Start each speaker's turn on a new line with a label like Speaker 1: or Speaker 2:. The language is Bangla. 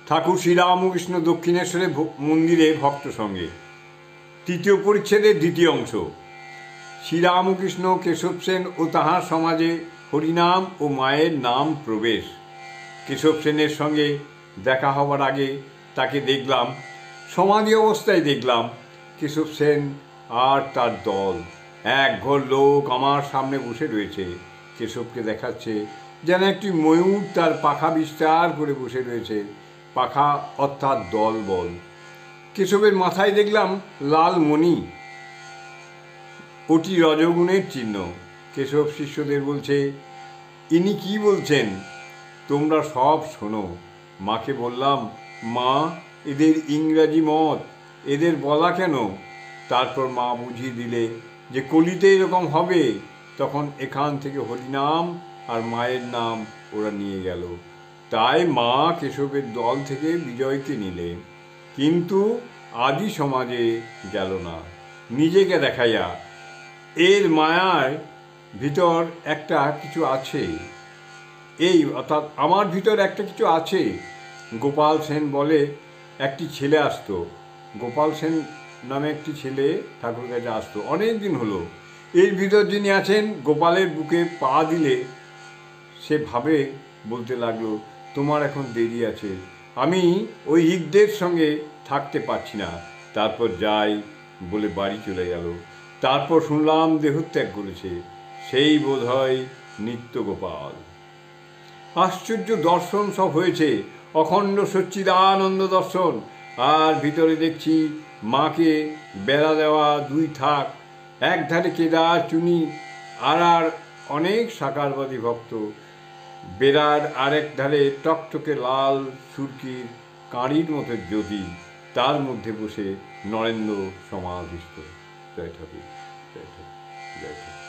Speaker 1: ঠাকুর শ্রীরামকৃষ্ণ দক্ষিণেশ্বরে মন্দিরে ভক্ত সঙ্গে তৃতীয় পরিচ্ছেদের দ্বিতীয় অংশ। শ্রীরামকৃষ্ণ, কেশব সেন ও তাহার সমাজে হরিনাম ও মায়ের নাম প্রবেশ। কেশব সেনের সঙ্গে দেখা হবার আগে তাকে দেখলাম, সমাধি অবস্থায় দেখলাম। কেশব সেন আর তার দল, এক ঘর লোক আমার সামনে বসে রয়েছে। কেশবকে দেখাচ্ছে যেন একটি ময়ূর তার পাখা বিস্তার করে বসে রয়েছে। পাখা অর্থাৎ দল বল। কেশবের মাথায় দেখলাম লাল মণি, ওটি রজগুণের চিহ্ন। কেশব শিষ্যদের বলছে, ইনি কি বলছেন তোমরা সব শোনো। মাকে বললাম, মা, এদের ইংরাজি মত, এদের বলা কেন? তারপর মা বুঝিয়ে দিলে যে কলিতে এরকম হবে, তখন এখান থেকে হরিনাম আর মায়ের নাম ওরা নিয়ে গেল। তাই মা কেশবের দল থেকে বিজয়কে নিলে, কিন্তু আদি সমাজে গেল না। নিজেকে দেখাইয়া এর মায়ার ভিতর একটা কিছু আছে, এই অর্থাৎ আমার ভিতর একটা কিছু আছে। গোপাল সেন বলে একটি ছেলে আসতো, গোপাল সেন নামে একটি ছেলে ঠাকুর কাছে আসতো, অনেক দিন হলো। এর ভিতর যিনি আছেন, গোপালের বুকে পা দিলে সে ভাবে, বলতে লাগলো, তোমার এখন দেরি আছে, আমি ওই হিকদের সঙ্গে থাকতে পারছি না। তারপর যাই বলে বাড়ি চলে গেল। তারপর শুনলাম দেহত্যাগ করেছে। সেই বোধ হয় নিত্য গোপাল। আশ্চর্য দর্শন সব হয়েছে, অখণ্ড সচ্চিদানন্দ দর্শন। আর ভিতরে দেখছি মাকে বেড়া দেওয়া দুই থাক, এক ধারে কেদার চুনি আর অনেক সাকারবাদী ভক্ত, বেড়ার আরেক ধারে টকটকে লাল সুরকির কাঁড়ির মতো জ্যোতি, তার মধ্যে বসে নরেন্দ্র সমাধিস্থ। জয় ঠাকুর, জয় ঠাকুর, জয় ঠাকুর।